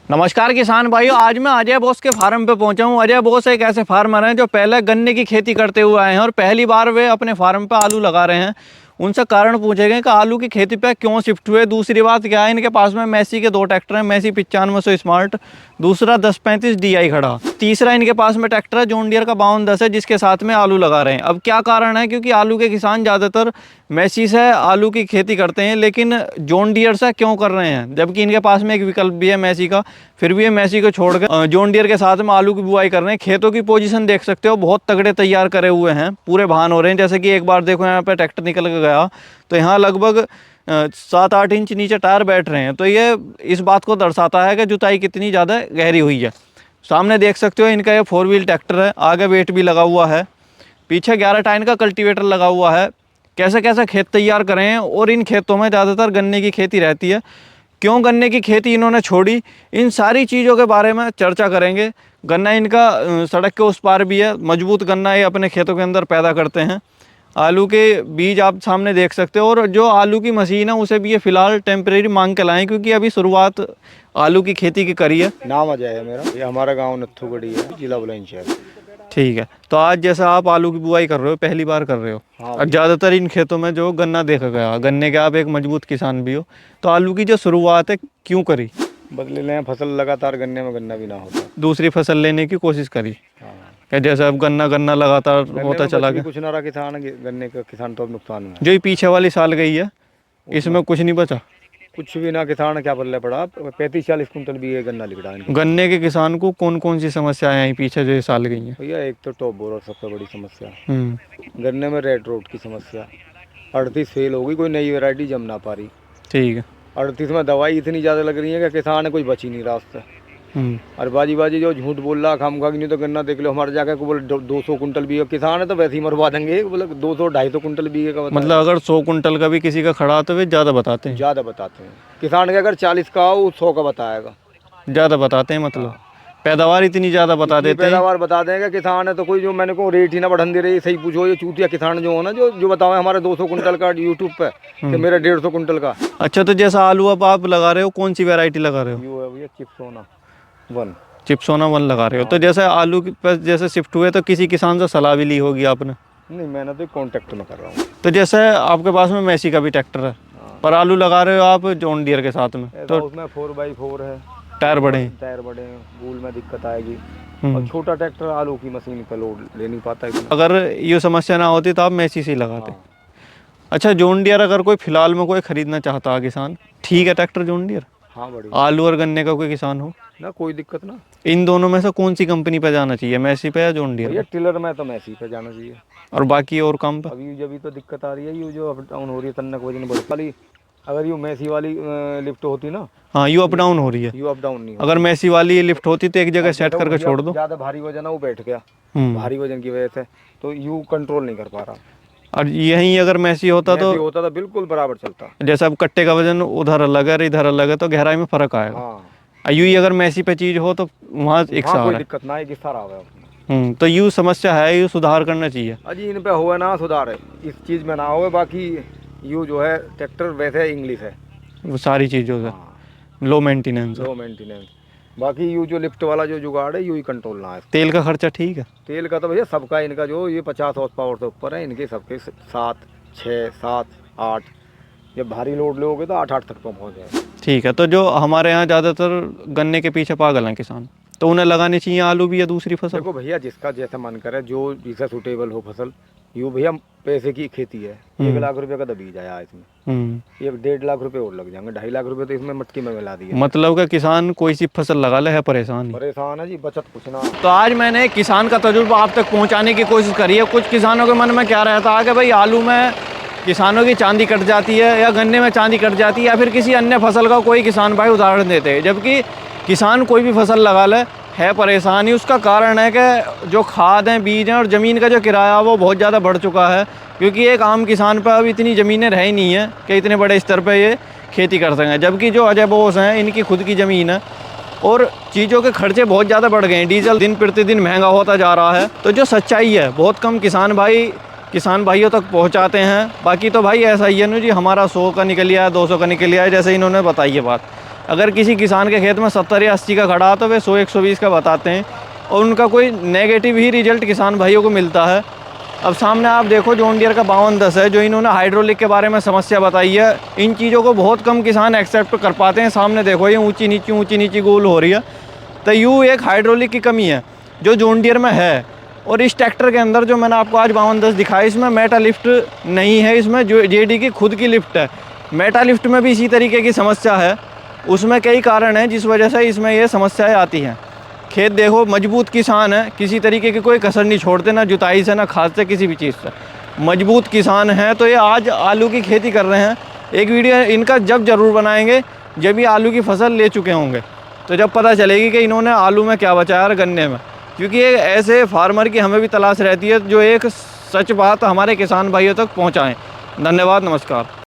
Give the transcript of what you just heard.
नमस्कार किसान भाइयों, आज मैं अजय बोस के फार्म पे पहुंचा हूं। अजय बोस एक ऐसे फार्मर हैं जो पहले गन्ने की खेती करते हुए आए हैं और पहली बार वे अपने फार्म पे आलू लगा रहे हैं। उनसे कारण पूछे गए कि आलू की खेती पे क्यों शिफ्ट हुए। दूसरी बात क्या है, इनके पास में मैसी के 2 ट्रैक्टर हैं, मैसी 9500 स्मार्ट, दूसरा 1035 DI खड़ा। तीसरा इनके पास में ट्रैक्टर है जॉन डियर का 5210 है, जिसके साथ में आलू लगा रहे हैं। अब क्या कारण है, क्योंकि आलू के किसान ज़्यादातर मैसी से आलू की खेती करते हैं, लेकिन जॉन डियर से क्यों कर रहे हैं, जबकि इनके पास में एक विकल्प भी है मैसी का। फिर भी ये मैसी को छोड़कर जॉन डियर के साथ में आलू की बुआई कर रहे हैं। खेतों की पोजीशन देख सकते हो, बहुत तगड़े तैयार करे हुए हैं, पूरे भान हो रहे हैं। जैसे कि एक बार देखो यहाँ पे ट्रैक्टर निकल के गया तो यहाँ लगभग 7-8 इंच नीचे टायर बैठ रहे हैं। तो ये इस बात को दर्शाता है कि जुताई कितनी ज़्यादा गहरी हुई है। सामने देख सकते हो इनका ये 4 व्हील ट्रैक्टर है, आगे वेट भी लगा हुआ है, पीछे 11 टाइन का कल्टीवेटर लगा हुआ है। कैसे कैसे खेत तैयार करें हैं, और इन खेतों में ज़्यादातर गन्ने की खेती रहती है। क्यों गन्ने की खेती इन्होंने छोड़ी, इन सारी चीज़ों के बारे में चर्चा करेंगे। गन्ना इनका सड़क के उस पार भी है, मजबूत गन्ना ये अपने खेतों के अंदर पैदा करते हैं। आलू के बीज आप सामने देख सकते हो, और जो आलू की मशीन है उसे भी ये फ़िलहाल टेम्परेरी मांग के लाएँ, क्योंकि अभी शुरुआत आलू की खेती की करी है। नाम अजय है मेरा, ये हमारा गांव नत्थुगढ़ी है, जिला बुलंदशहर। ठीक है, तो आज जैसा आप आलू की बुआई कर रहे हो, पहली बार कर रहे हो, हाँ। और ज़्यादातर इन खेतों में जो गन्ना देखा गया, गन्ने के आप एक मजबूत किसान भी हो, तो आलू की जो शुरुआत है क्यों करी? बदले लें फसल लगातार गन्ने में गन्ना भी ना होता। दूसरी फसल लेने की कोशिश करी, हाँ। क्या जैसे अब गन्ना लगातार होता चला गया, कुछ ना रहा किसान, गन्ने का किसान तो अब नुकसान में है। जो ये पीछे वाली साल गई है इसमें कुछ नहीं बचा, कुछ भी ना, किसान क्या पल्ले पड़ा। 35-40 कुंटल भी ये गन्ना लिख रहा है। गन्ने के किसान को कौन कौन सी समस्याएं आई पीछे जो ये साल गई हैं? भैया एक तो टॉप बोरर सबसे बड़ी समस्या, गन्ने में रेड रोड की समस्या। 38 फेल हो गई, कोई नई वैरायटी जम ना पा रही। ठीक है, 38 में दवाई इतनी ज़्यादा लग रही है कि किसान कोई बची नहीं रास्ते। और बाजी जो झूठ बोल रहा खामखा नहीं, तो गन्ना देख लो हमारे जाके को बोले 200 कुंटल बीघे, किसान है तो वैसे ही मरवा देंगे, बोले 200-250 कुंटल बीघे का। मतलब अगर 100 कुंटल का भी किसी का खड़ा तो वे ज़्यादा बताते हैं। ज़्यादा बताते हैं, किसान के अगर 40 का हो 100 का बताएगा, ज़्यादा बताते हैं। मतलब पैदावार इतनी ज़्यादा बता देते हैं, पैदावार बता देंगे। किसान है तो कोई जो मैंने को रेट ही ना बढ़न दे रही। सही पूछो, ये चूतिया किसान जो हो ना, जो बताओ हमारे 200 कुंटल का यूट्यूब पे कि मेरा 150 कुंटल का। अच्छा, तो जैसा आलू अब आप लगा रहे हो, कौन सी वैरायटी लगा रहे हो? ये चिप्सोना 1। चिप्सोना 1 लगा रहे हो। तो जैसे आलू पर जैसे शिफ्ट हुए तो किसी किसान से सलाह भी ली होगी आपने? नहीं, मैंने तो कॉन्टेक्ट में कर रहा हूँ। तो जैसे आपके पास में मैसी का भी ट्रैक्टर है, पर आलू लगा रहे हो आप जॉन डियर के साथ में, तो उसमें 4x4 है, टायर बड़े हैं, बूल में दिक्कत आएगी। और छोटा ट्रैक्टर आलू की मशीन पे लोड ले नहीं पाता है। अगर ये समस्या ना होती तो आप मैसी से ही लगाते। अच्छा, जॉन डियर अगर कोई फिलहाल में कोई खरीदना चाहता है किसान, ठीक है ट्रैक्टर जॉन डियर? हाँ, बड़ी। आलू और गन्ने का कोई किसान हो ना, कोई दिक्कत ना। इन दोनों में से कौन सी कंपनी पे जाना चाहिए, मैसी पे या जॉन डियर? ये टिलर में तो मैसी पे जाना चाहिए। और बाकी और काम पे? अभी जब तो दिक्कत आ रही है, ये जो अप डाउन हो रही है, तन्नक वजन बढ़ वाली। अगर ये मैसी वाली लिफ्ट होती ना। हाँ, यू अप डाउन हो रही है, यू अप डाउन नहीं। अगर मैसी वाली लिफ्ट होती तो एक जगह सेट करके छोड़ दो। ज़्यादा भारी वजन है, वो बैठ गया भारी वजन की वजह से, तो यू कंट्रोल नहीं कर पा रहा। और यहीं अगर मैसी होता तो बिल्कुल बराबर चलता। जैसे अब कट्टे का वजन उधर अलग है इधर अलग है, तो गहराई में फर्क आएगा। हाँ। यू ही अगर मैसी पे चीज हो तो वहाँ एक सार कोई है। दिक्कत ना, एक सारा है। तो यू समस्या है, यू सुधार करना चाहिए। अजी इन पे हो ना सुधार है, इस चीज में ना हो। बाकी यू जो है ट्रैक्टर वैसे इंग्लिश है, वो सारी चीज़ों से लो मेंटेनेंस। बाकी यू जो लिफ्ट वाला जो जुगाड़ है, यू ही कंट्रोल ना है। तेल का खर्चा ठीक है? तेल का तो भैया सबका, इनका जो ये 50 हॉर्स पावर से ऊपर है, इनके सबके 7, 6, 7, 8। जब भारी लोड लोगे तो 8 तक तो पहुँच जाए। ठीक है, तो जो हमारे यहाँ ज़्यादातर गन्ने के पीछे पागल हैं किसान, तो उन्हें लगानी चाहिए आलू भी या दूसरी फसल? देखो भैया, जिसका जैसा मन करे, जो जिसका सूटेबल हो फसल। यू भैया पैसे की खेती है, 1 लाख रुपए का तो बीज आया इसमें, 1-1.5 लाख रुपए और लग जाएंगे, 2.5 लाख रुपए तो इसमें मट्टी में मिला दिया। मतलब का किसान कोई सी फसल लगा ले है परेशान है जी, बचत कुछ ना। तो आज मैंने एक किसान का तजुर्बा आप तक पहुँचाने की कोशिश करी है। कुछ किसानों के मन में क्या रहता है कि भाई आलू में किसानों की चांदी कट जाती है, या गन्ने में चांदी कट जाती है, या फिर किसी अन्य फसल का कोई किसान भाई उदाहरण देते हैं। जबकि किसान कोई भी फसल लगा ले है परेशानी। उसका कारण है कि जो खाद हैं, बीज हैं, और ज़मीन का जो किराया वो बहुत ज़्यादा बढ़ चुका है, क्योंकि एक आम किसान पर अब इतनी ज़मीनें रह ही नहीं है कि इतने बड़े स्तर पर ये खेती कर सकें। जबकि जो अजय बोस हैं, इनकी खुद की ज़मीन है, और चीज़ों के खर्चे बहुत ज़्यादा बढ़ गए हैं, डीजल दिन प्रतिदिन महंगा होता जा रहा है। तो जो सच्चाई है बहुत कम किसान भाइयों तक पहुंचाते हैं। बाकी तो भाई ऐसा ही है ना जी, हमारा 100 का निकल आया, 200 का निकल आया, जैसे इन्होंने बताई है बात। अगर किसी किसान के खेत में 70 या 80 का खड़ा तो वे 100-120 का बताते हैं और उनका कोई नेगेटिव ही रिजल्ट किसान भाइयों को मिलता है। अब सामने आप देखो जॉन डियर का 5210 है, जो इन्होंने हाइड्रोलिक के बारे में समस्या बताई है। इन चीज़ों को बहुत कम किसान एक्सेप्ट कर पाते हैं। सामने देखो ये ऊंची नीची गोल हो रही है, तो यूँ एक हाइड्रोलिक की कमी है जो जॉन डियर में है। और इस ट्रैक्टर के अंदर जो मैंने आपको आज 5210 दिखाया, इसमें मेटा लिफ्ट नहीं है, इसमें जो जेडी की खुद की लिफ्ट है। मेटा लिफ्ट में भी इसी तरीके की समस्या है, उसमें कई कारण हैं जिस वजह से इसमें ये समस्याएं आती हैं। खेत देखो मजबूत किसान है, किसी तरीके की कोई कसर नहीं छोड़ते, ना जुताई से ना खाद से, किसी भी चीज़ से मजबूत किसान हैं। तो ये आज आलू की खेती कर रहे हैं। एक वीडियो इनका जब ज़रूर बनाएंगे जब ये आलू की फसल ले चुके होंगे, तो जब पता चलेगी कि इन्होंने आलू में क्या बचाया और गन्ने में। क्योंकि ये ऐसे फार्मर की हमें भी तलाश रहती है जो एक सच बात हमारे किसान भाइयों तक पहुँचाएँ। धन्यवाद, नमस्कार।